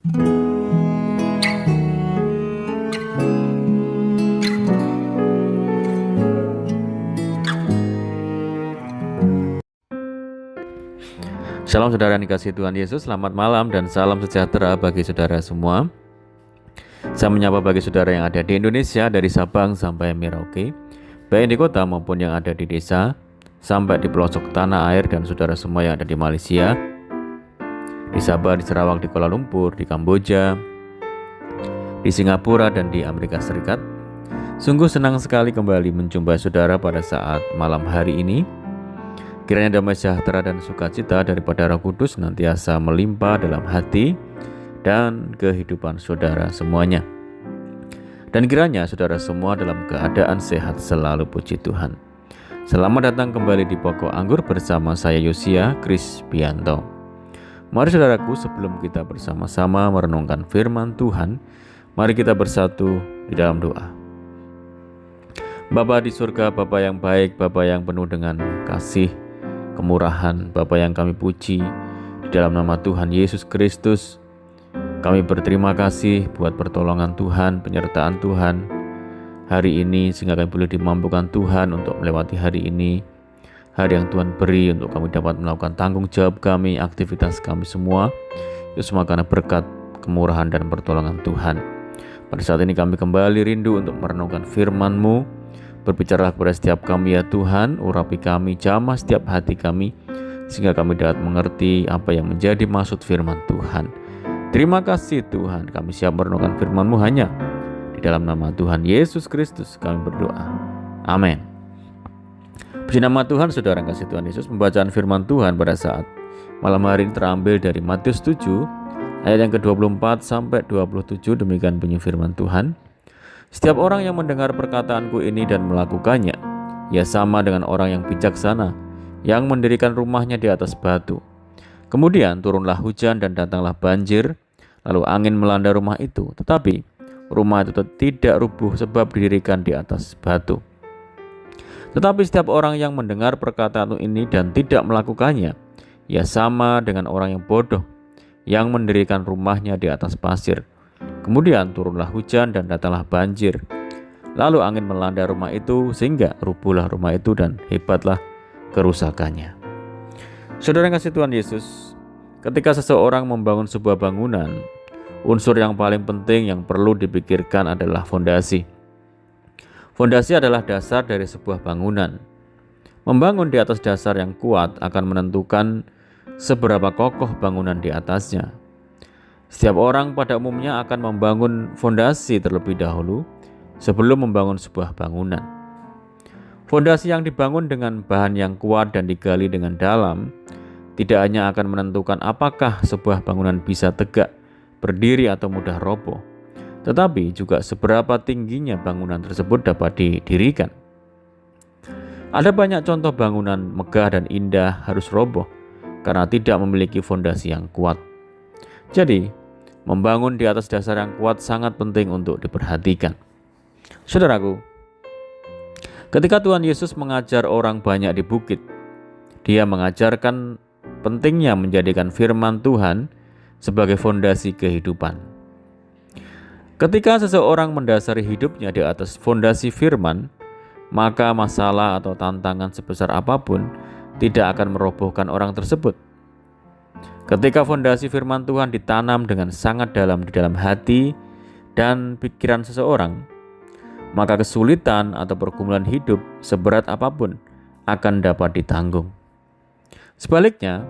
Shalom saudara yang dikasihi Tuhan Yesus, selamat malam dan salam sejahtera bagi saudara semua. Saya menyapa bagi saudara yang ada di Indonesia dari Sabang sampai Merauke, baik di kota maupun yang ada di desa, sampai di pelosok tanah air, dan saudara semua yang ada di Malaysia, di Sabah, di Sarawak, di Kuala Lumpur, di Kamboja, di Singapura, dan di Amerika Serikat. Sungguh senang sekali kembali menjumpai saudara pada saat malam hari ini. Kiranya damai sejahtera dan sukacita daripada Roh Kudus senantiasa melimpah dalam hati dan kehidupan saudara semuanya. Dan kiranya saudara semua dalam keadaan sehat selalu, puji Tuhan. Selamat datang kembali di Pokok Anggur bersama saya Yosia Krisbianto. Mari saudaraku, sebelum kita bersama-sama merenungkan firman Tuhan, mari kita bersatu di dalam doa. Bapa di surga, Bapa yang baik, Bapa yang penuh dengan kasih, kemurahan, Bapa yang kami puji, di dalam nama Tuhan Yesus Kristus, kami berterima kasih buat pertolongan Tuhan, penyertaan Tuhan hari ini, sehingga kami boleh dimampukan Tuhan untuk melewati hari ini, hari yang Tuhan beri untuk kami dapat melakukan tanggung jawab kami, aktivitas kami semua. Itu semua karena berkat, kemurahan, dan pertolongan Tuhan. Pada saat ini kami kembali rindu untuk merenungkan firman-Mu. Berbicaralah kepada setiap kami ya Tuhan, urapi kami, jamah setiap hati kami, sehingga kami dapat mengerti apa yang menjadi maksud firman Tuhan. Terima kasih Tuhan, kami siap merenungkan firman-Mu hanya di dalam nama Tuhan Yesus Kristus kami berdoa. Amin. Puji nama Tuhan. Saudara yang kasih Tuhan Yesus, pembacaan firman Tuhan pada saat malam hari ini terambil dari Matius 7 ayat yang ke-24 sampai 27. Demikian bunyi firman Tuhan. Setiap orang yang mendengar perkataanku ini dan melakukannya, ia sama dengan orang yang bijaksana yang mendirikan rumahnya di atas batu. Kemudian turunlah hujan dan datanglah banjir, lalu angin melanda rumah itu, tetapi rumah itu tidak rubuh sebab didirikan di atas batu. Tetapi setiap orang yang mendengar perkataan ini dan tidak melakukannya, ia sama dengan orang yang bodoh yang mendirikan rumahnya di atas pasir. Kemudian turunlah hujan dan datanglah banjir, lalu angin melanda rumah itu sehingga rubuhlah rumah itu dan hebatlah kerusakannya. Saudara yang kasih Tuhan Yesus, ketika seseorang membangun sebuah bangunan, unsur yang paling penting yang perlu dipikirkan adalah fondasi. Fondasi adalah dasar dari sebuah bangunan. Membangun di atas dasar yang kuat akan menentukan seberapa kokoh bangunan di atasnya. Setiap orang pada umumnya akan membangun fondasi terlebih dahulu sebelum membangun sebuah bangunan. Fondasi yang dibangun dengan bahan yang kuat dan digali dengan dalam tidak hanya akan menentukan apakah sebuah bangunan bisa tegak, berdiri atau mudah roboh, tetapi juga seberapa tingginya bangunan tersebut dapat didirikan. Ada banyak contoh bangunan megah dan indah harus roboh karena tidak memiliki fondasi yang kuat. Jadi, membangun di atas dasar yang kuat sangat penting untuk diperhatikan. Saudaraku, ketika Tuhan Yesus mengajar orang banyak di bukit, Dia mengajarkan pentingnya menjadikan firman Tuhan sebagai fondasi kehidupan. Ketika seseorang mendasari hidupnya di atas fondasi firman, maka masalah atau tantangan sebesar apapun tidak akan merobohkan orang tersebut. Ketika fondasi firman Tuhan ditanam dengan sangat dalam di dalam hati dan pikiran seseorang, maka kesulitan atau pergumulan hidup seberat apapun akan dapat ditanggung. Sebaliknya,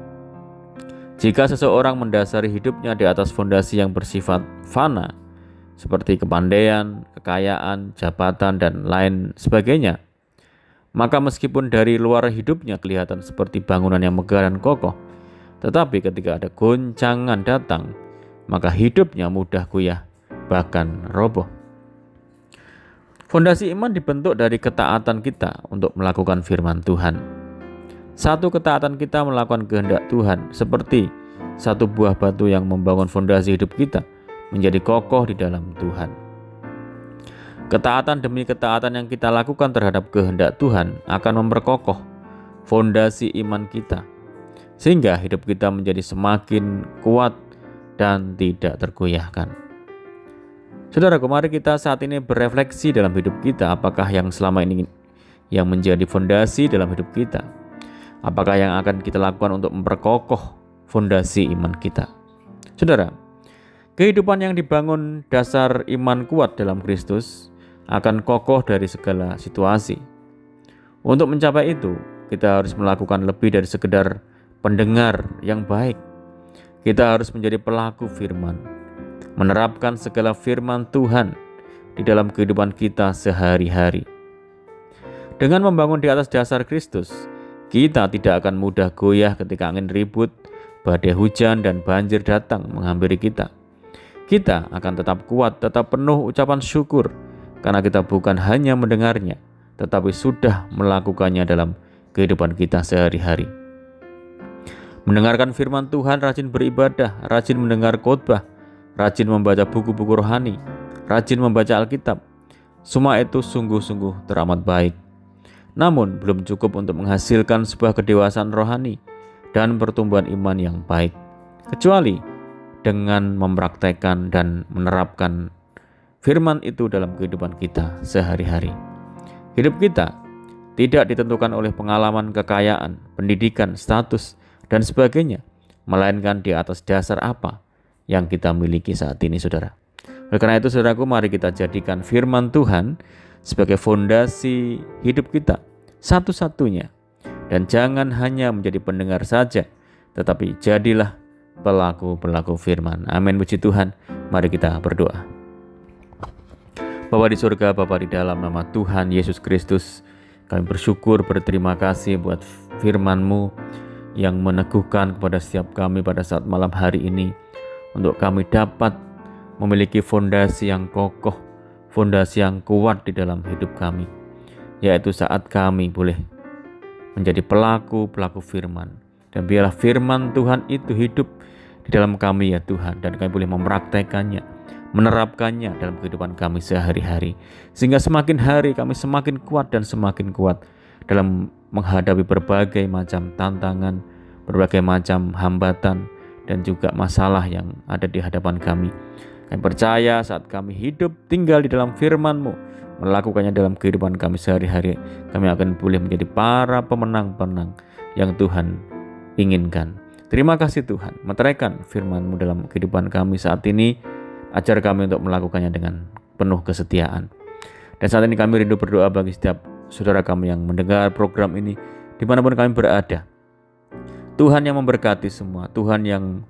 jika seseorang mendasari hidupnya di atas fondasi yang bersifat fana, seperti kepandaian, kekayaan, jabatan, dan lain sebagainya, maka meskipun dari luar hidupnya kelihatan seperti bangunan yang megah dan kokoh, tetapi ketika ada goncangan datang, maka hidupnya mudah goyah, bahkan roboh. Fondasi iman dibentuk dari ketaatan kita untuk melakukan firman Tuhan. Satu ketaatan kita melakukan kehendak Tuhan, seperti satu buah batu yang membangun fondasi hidup kita menjadi kokoh di dalam Tuhan. Ketaatan demi ketaatan yang kita lakukan terhadap kehendak Tuhan akan memperkokoh fondasi iman kita, sehingga hidup kita menjadi semakin kuat dan tidak tergoyahkan. Saudaraku, mari kita saat ini berefleksi dalam hidup kita. Apakah yang selama ini yang menjadi fondasi dalam hidup kita? Apakah yang akan kita lakukan untuk memperkokoh fondasi iman kita? Saudara, kehidupan yang dibangun dasar iman kuat dalam Kristus akan kokoh dari segala situasi. Untuk mencapai itu, kita harus melakukan lebih dari sekedar pendengar yang baik. Kita harus menjadi pelaku firman, menerapkan segala firman Tuhan di dalam kehidupan kita sehari-hari. Dengan membangun di atas dasar Kristus, kita tidak akan mudah goyah ketika angin ribut, badai hujan, dan banjir datang menghampiri kita. Kita akan tetap kuat, tetap penuh ucapan syukur, karena kita bukan hanya mendengarnya, tetapi sudah melakukannya dalam kehidupan kita sehari-hari. Mendengarkan firman Tuhan, rajin beribadah, rajin mendengar khotbah, rajin membaca buku-buku rohani, rajin membaca Alkitab. Semua itu sungguh-sungguh teramat baik. Namun belum cukup untuk menghasilkan sebuah kedewasaan rohani dan pertumbuhan iman yang baik, kecuali dengan mempraktekkan dan menerapkan firman itu dalam kehidupan kita sehari-hari. Hidup kita tidak ditentukan oleh pengalaman, kekayaan, pendidikan, status, dan sebagainya, melainkan di atas dasar apa yang kita miliki saat ini, saudara. Oleh karena itu, saudaraku, mari kita jadikan firman Tuhan sebagai fondasi hidup kita satu-satunya, dan jangan hanya menjadi pendengar saja, tetapi jadilah pelaku-pelaku firman. Amin, puji Tuhan. Mari kita berdoa. Bapa di surga, Bapa di dalam nama Tuhan Yesus Kristus, kami bersyukur, berterima kasih buat firman-Mu yang meneguhkan kepada setiap kami pada saat malam hari ini, untuk kami dapat memiliki fondasi yang kokoh, fondasi yang kuat di dalam hidup kami, yaitu saat kami boleh menjadi pelaku-pelaku firman, dan biarlah firman Tuhan itu hidup di dalam kami ya Tuhan, dan kami boleh mempraktekannya, menerapkannya dalam kehidupan kami sehari-hari, sehingga semakin hari kami semakin kuat dan semakin kuat dalam menghadapi berbagai macam tantangan, berbagai macam hambatan, dan juga masalah yang ada di hadapan kami. Kami percaya saat kami hidup tinggal di dalam firman-Mu, melakukannya dalam kehidupan kami sehari-hari, kami akan boleh menjadi para pemenang-pemenang yang Tuhan inginkan. Terima kasih Tuhan, meteraikan firman-Mu dalam kehidupan kami saat ini. Ajar kami untuk melakukannya dengan penuh kesetiaan. Dan saat ini kami rindu berdoa bagi setiap saudara kami yang mendengar program ini, dimanapun kami berada. Tuhan yang memberkati semua, Tuhan yang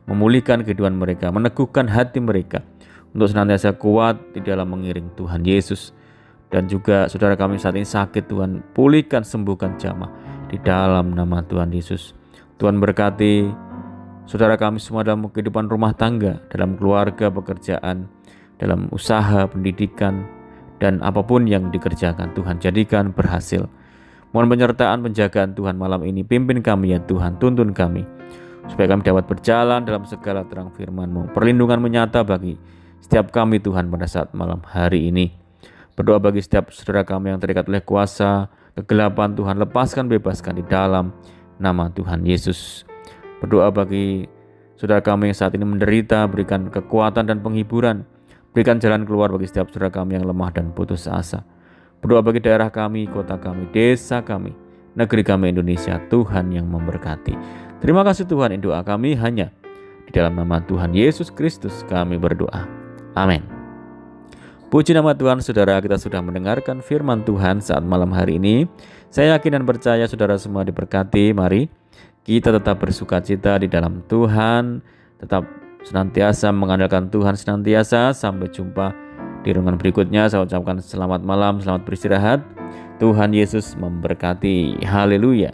memulihkan kehidupan mereka, meneguhkan hati mereka untuk senantiasa kuat di dalam mengiring Tuhan Yesus. Dan juga saudara kami saat ini sakit, Tuhan pulihkan, sembuhkan jamah di dalam nama Tuhan Yesus. Tuhan berkati saudara kami semua dalam kehidupan rumah tangga, dalam keluarga, pekerjaan, dalam usaha, pendidikan, dan apapun yang dikerjakan, Tuhan jadikan berhasil. Mohon penyertaan, penjagaan Tuhan malam ini, pimpin kami ya Tuhan, tuntun kami, supaya kami dapat berjalan dalam segala terang firman-Mu. Perlindungan menyata bagi setiap kami Tuhan pada saat malam hari ini. Berdoa bagi setiap saudara kami yang terikat oleh kuasa kegelapan, Tuhan lepaskan, bebaskan di dalam nama Tuhan Yesus. Berdoa bagi saudara kami yang saat ini menderita, berikan kekuatan dan penghiburan. Berikan jalan keluar bagi setiap saudara kami yang lemah dan putus asa. Berdoa bagi daerah kami, kota kami, desa kami, negeri kami Indonesia, Tuhan yang memberkati. Terima kasih Tuhan, doa kami hanya di dalam nama Tuhan Yesus Kristus kami berdoa. Amin. Puji nama Tuhan, saudara, kita sudah mendengarkan firman Tuhan saat malam hari ini. Saya yakin dan percaya saudara semua diberkati. Mari kita tetap bersukacita di dalam Tuhan, tetap senantiasa mengandalkan Tuhan senantiasa. Sampai jumpa di renungan berikutnya. Saya ucapkan selamat malam, selamat beristirahat. Tuhan Yesus memberkati. Haleluya.